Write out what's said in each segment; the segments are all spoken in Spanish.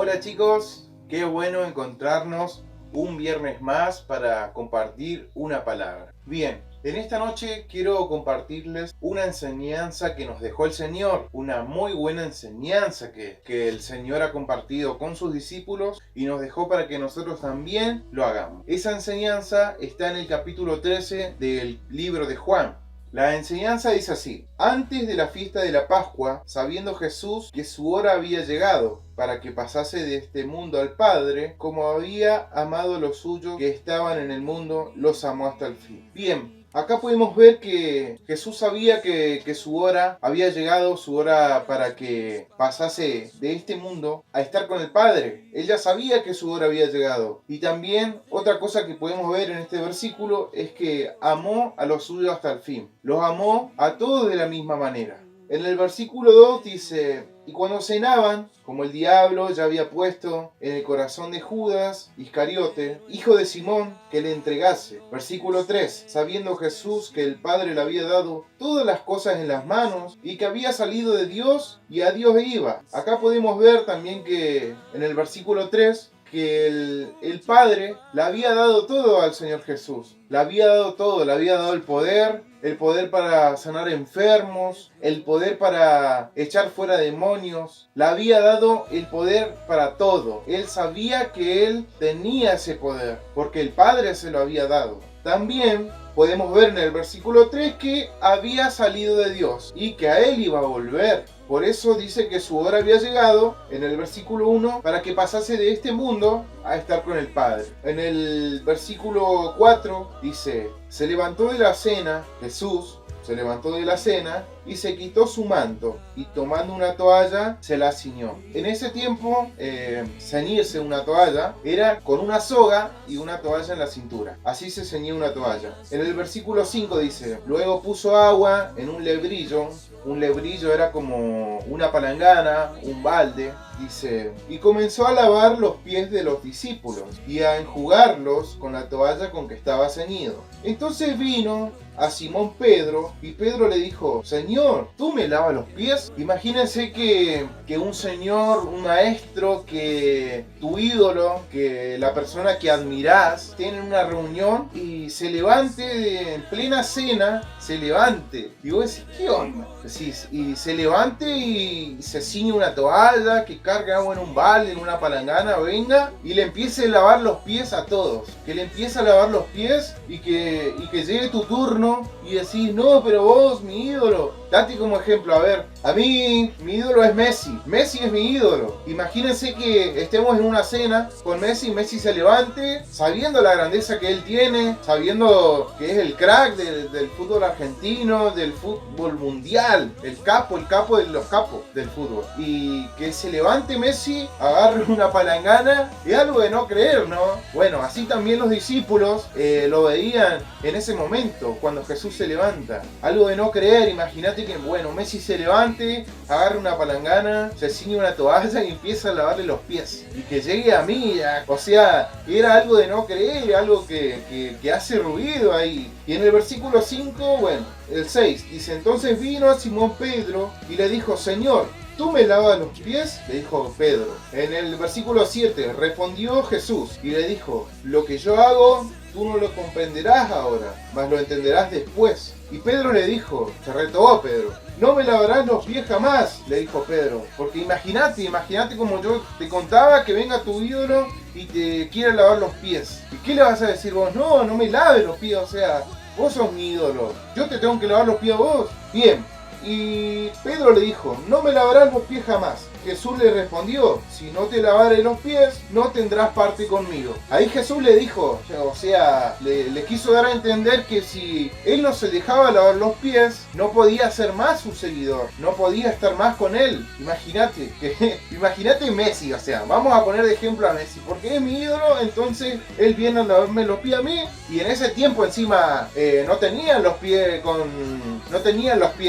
Hola chicos, qué bueno encontrarnos un viernes más para compartir una palabra. Bien, en esta noche quiero compartirles una enseñanza que nos dejó el Señor, una muy buena enseñanza que el Señor ha compartido con sus discípulos y nos dejó para que nosotros también lo hagamos. Esa enseñanza está en el capítulo 13 del libro de Juan. La enseñanza dice así: antes de la fiesta de la Pascua, sabiendo Jesús que su hora había llegado para que pasase de este mundo al Padre, como había amado a los suyos que estaban en el mundo, los amó hasta el fin. Bien, acá podemos ver que Jesús sabía que su hora había llegado, su hora para que pasase de este mundo a estar con el Padre. Él ya sabía que su hora había llegado. Y también otra cosa que podemos ver en este versículo es que amó a los suyos hasta el fin. Los amó a todos de la misma manera. En el versículo 2 dice: y cuando cenaban, como el diablo ya había puesto en el corazón de Judas Iscariote, hijo de Simón, que le entregase. Versículo 3, sabiendo Jesús que el Padre le había dado todas las cosas en las manos y que había salido de Dios y a Dios iba. Acá podemos ver también que en el versículo 3, que el Padre le había dado todo al Señor Jesús. Le había dado todo, le había dado el poder para sanar enfermos, el poder para echar fuera demonios. Le había dado el poder para todo. Él sabía que él tenía ese poder, porque el Padre se lo había dado. También podemos ver en el versículo 3 que había salido de Dios y que a él iba a volver. Por eso dice que su hora había llegado, en el versículo 1, para que pasase de este mundo a estar con el Padre. En el versículo 4 dice: se levantó de la cena, Jesús se levantó de la cena y se quitó su manto y tomando una toalla se la ciñó. En ese tiempo ceñirse una toalla era con una soga y una toalla en la cintura. Así se ceñía una toalla. En el versículo 5 dice: luego puso agua en un lebrillo. Un lebrillo era como una palangana, un balde. Dice: y comenzó a lavar los pies de los discípulos y a enjugarlos con la toalla con que estaba ceñido. Entonces vino a Simón Pedro y Pedro le dijo: Señor, ¿tú me lavas los pies? Imagínense que un señor, un maestro, que tu ídolo, que la persona que admirás, tiene una reunión y se levante en plena cena, se levante. Y vos decís: ¿qué onda? Decís, y se levante y se ciñe una toalla, que cargue agua en un balde, en una palangana, venga y le empiece a lavar los pies a todos. Que le empiece a lavar los pies y que llegue tu turno y decís: no, pero vos, mi ídolo. Date como ejemplo, a ver, a mí, mi ídolo es Messi. Messi es mi ídolo. Imagínense que estemos en una cena con Messi, Messi se levante, sabiendo la grandeza que él tiene, sabiendo que es el crack del fútbol argentino, del fútbol mundial, el capo de los capos del fútbol. Y que se levante Messi, agarre una palangana, es algo de no creer, ¿no? Bueno, así también los discípulos lo veían en ese momento, cuando Jesús se levanta. Algo de no creer. Imagínate que, bueno, Messi se levante, agarre una palangana, se ciñe una toalla y empieza a lavarle los pies. Y que llegue a mí, o sea, era algo de no creer, algo que hace ruido ahí. Y en el versículo 5, bueno, el 6, dice: entonces vino a Simón Pedro y le dijo: Señor, ¿tú me lavas los pies? Le dijo Pedro. En el versículo 7, respondió Jesús y le dijo: lo que yo hago, tú no lo comprenderás ahora, mas lo entenderás después. Y Pedro le dijo, se retobó Pedro: no me lavarás los pies jamás, le dijo Pedro. Porque imagínate como yo te contaba, que venga tu ídolo y te quiera lavar los pies. ¿Y qué le vas a decir vos? No, no me laves los pies, o sea, vos sos mi ídolo, yo te tengo que lavar los pies a vos. Bien. Y Pedro le dijo: no me lavarás los pies jamás. Jesús le respondió: si no te lavaré los pies, no tendrás parte conmigo. Ahí Jesús le dijo, o sea, le quiso dar a entender que si él no se dejaba lavar los pies, no podía ser más su seguidor, no podía estar más con él. Imagínate Messi, o sea, vamos a poner de ejemplo a Messi, porque es mi ídolo, entonces él viene a lavarme los pies a mí, y en ese tiempo encima no tenían los pies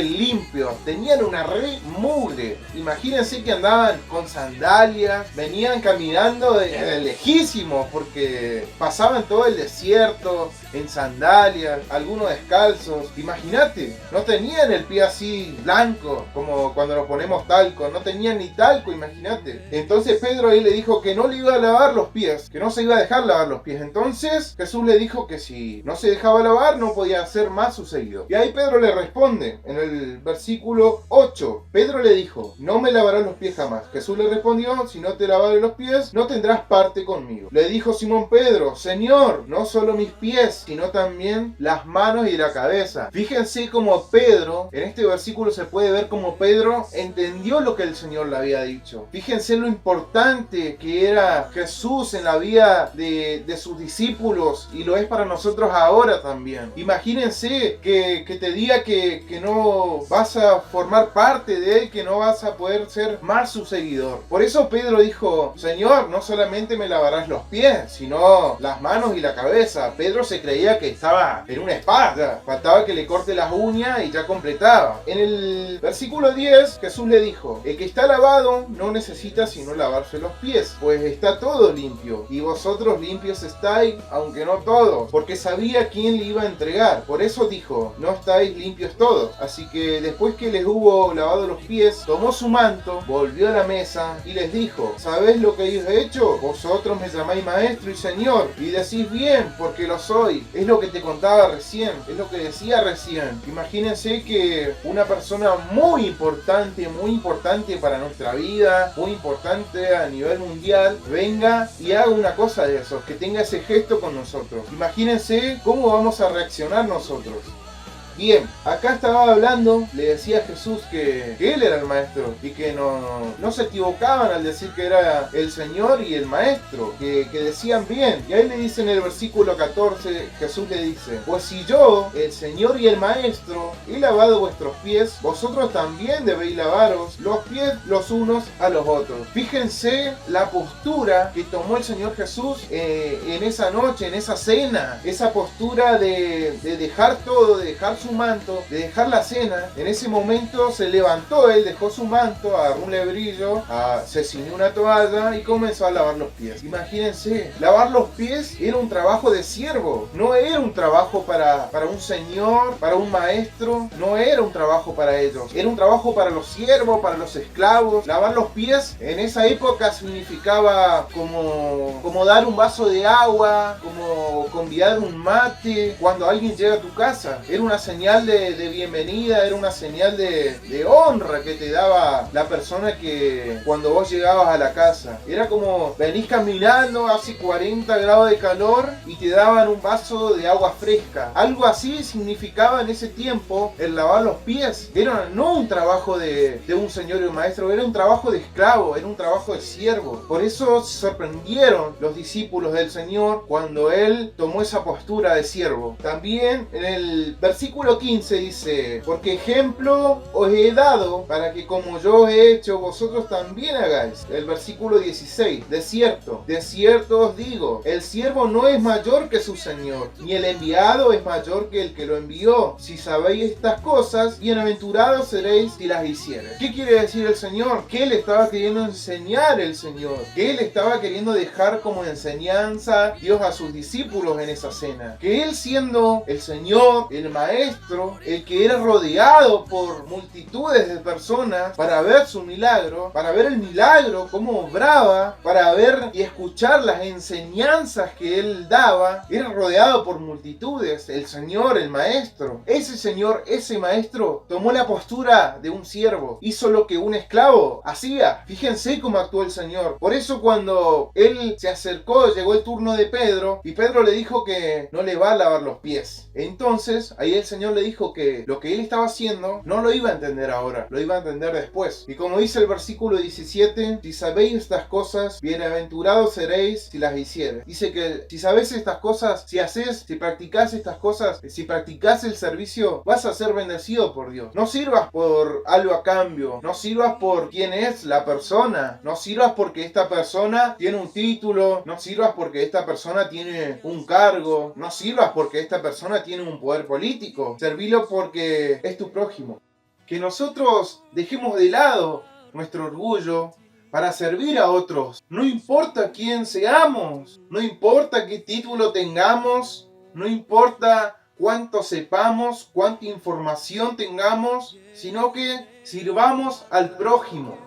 limpios, tenían una re mugre. Imagínense que andaban con sandalias, venían caminando de lejísimos porque pasaban todo el desierto, en sandalias, algunos descalzos. Imagínate, no tenían el pie así blanco, como cuando nos ponemos talco, no tenían ni talco, imagínate. Entonces Pedro ahí le dijo que no le iba a lavar los pies, que no se iba a dejar lavar los pies. Entonces Jesús le dijo que si no se dejaba lavar, no podía hacer más su seguido. Y ahí Pedro le responde, en el versículo 8, Pedro le dijo, no me lavarás los pies jamás. Jesús le respondió, si no te lavaré los pies, no tendrás parte conmigo. Le dijo Simón Pedro, Señor, no solo mis pies, sino también las manos y la cabeza. Fíjense cómo Pedro, en este versículo se puede ver cómo Pedro entendió lo que el Señor le había dicho. Fíjense lo importante que era Jesús en la vida de sus discípulos, y lo es para nosotros ahora también. Imagínense que te diga que no vas a formar parte de él, que no vas a poder ser más su seguidor. Por eso Pedro dijo, Señor, no solamente me lavarás los pies, sino las manos y la cabeza. Pedro se creía que estaba en una espada, faltaba que le corte las uñas y ya completaba. En el versículo 10 Jesús le dijo, el que está lavado no necesita sino lavarse los pies, pues está todo limpio, y vosotros limpios estáis, aunque no todos, porque sabía quién le iba a entregar. Por eso dijo, no estáis limpios todos. Así que después que les hubo lavado los pies, tomó su manto, volvió a la mesa y les dijo, ¿sabéis lo que yo he hecho? Vosotros me llamáis maestro y señor, y decís bien, porque lo soy. Es lo que te contaba recién, es lo que decía recién. Imagínense que una persona muy importante para nuestra vida, muy importante a nivel mundial, venga y haga una cosa de esos, que tenga ese gesto con nosotros. Imagínense cómo vamos a reaccionar nosotros. Bien, acá estaba hablando, le decía a Jesús que él era el maestro y que no se equivocaban al decir que era el Señor y el maestro, que decían bien. Y ahí le dice en el versículo 14, Jesús le dice, pues si yo, el Señor y el maestro, he lavado vuestros pies, vosotros también debéis lavaros los pies los unos a los otros. Fíjense la postura que tomó el Señor Jesús en esa noche, en esa cena, esa postura de dejar todo, de dejar su manto, de dejar la cena. En ese momento se levantó él, dejó su manto, agarró un lebrillo, se ciñó una toalla y comenzó a lavar los pies. Imagínense, lavar los pies era un trabajo de siervo, no era un trabajo para un señor, para un maestro, no era un trabajo para ellos, era un trabajo para los siervos, para los esclavos. Lavar los pies en esa época significaba como dar un vaso de agua, como convidar un mate cuando alguien llega a tu casa. Era una señal de bienvenida, era una señal de honra que te daba la persona que cuando vos llegabas a la casa. Era como venís caminando, hace 40 grados de calor y te daban un vaso de agua fresca. Algo así significaba en ese tiempo el lavar los pies. Era no un trabajo de un señor y un maestro, era un trabajo de esclavo, era un trabajo de siervo. Por eso se sorprendieron los discípulos del Señor cuando él tomó esa postura de siervo. También en el versículo 15 dice, porque ejemplo os he dado para que como yo he hecho, vosotros también hagáis. El versículo 16, de cierto os digo, el siervo no es mayor que su señor, ni el enviado es mayor que el que lo envió. Si sabéis estas cosas, bienaventurados seréis si las hiciereis. ¿Qué quiere decir el Señor? ¿Qué le estaba queriendo enseñar el Señor? ¿Qué le estaba queriendo dejar como enseñanza Dios a sus discípulos en esa cena? Que él, siendo el Señor, el maestro, el que era rodeado por multitudes de personas para ver su milagro, para ver el milagro, cómo obraba, para ver y escuchar las enseñanzas que él daba, era rodeado por multitudes. El Señor, el maestro, ese Señor, ese maestro tomó la postura de un siervo, hizo lo que un esclavo hacía. Fíjense cómo actuó el Señor. Por eso cuando él se acercó, llegó el turno de Pedro y Pedro le dijo que no le va a lavar los pies. Entonces ahí el Señor le dijo que lo que él estaba haciendo no lo iba a entender ahora, lo iba a entender después. Y como dice el versículo 17, si sabéis estas cosas, bienaventurados seréis si las hiciereis. Dice que si sabéis estas cosas, si haces, si practicás estas cosas, si practicás el servicio, vas a ser bendecido por Dios. No sirvas por algo a cambio, no sirvas por quién es la persona, no sirvas porque esta persona tiene un título, no sirvas porque esta persona tiene un cargo, no sirvas porque esta persona tiene un poder político. Servilo porque es tu prójimo. Que nosotros dejemos de lado nuestro orgullo para servir a otros. No importa quién seamos, no importa qué título tengamos, No importa cuánto sepamos, cuánta información tengamos, sino que sirvamos al prójimo.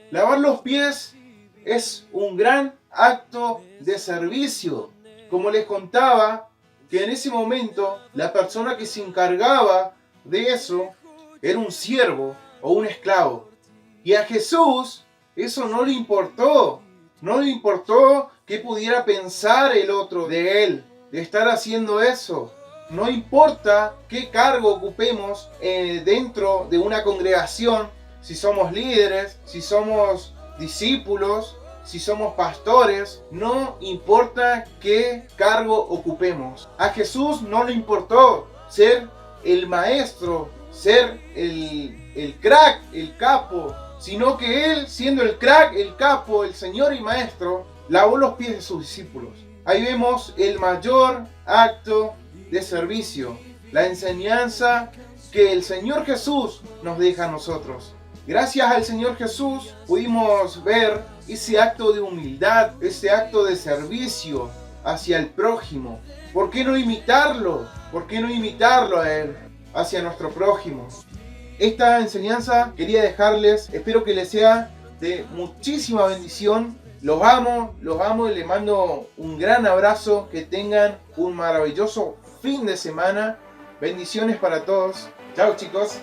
Lavar los pies es un gran acto de servicio. Como les contaba, que en ese momento la persona que se encargaba de eso era un siervo o un esclavo. Y a Jesús eso no le importó. No le importó qué pudiera pensar el otro de él, de estar haciendo eso. No importa qué cargo ocupemos dentro de una congregación, si somos líderes, si somos discípulos, si somos pastores, no importa qué cargo ocupemos. A Jesús no le importó ser el maestro, ser el crack, el capo, sino que él, siendo el crack, el capo, el señor y maestro, lavó los pies de sus discípulos. Ahí vemos el mayor acto de servicio, la enseñanza que el Señor Jesús nos deja a nosotros. Gracias al Señor Jesús pudimos ver ese acto de humildad, ese acto de servicio hacia el prójimo. ¿Por qué no imitarlo? ¿Por qué no imitarlo a Él hacia nuestro prójimo? Esta enseñanza quería dejarles, espero que les sea de muchísima bendición. Los amo y les mando un gran abrazo. Que tengan un maravilloso fin de semana. Bendiciones para todos. Chao, chicos.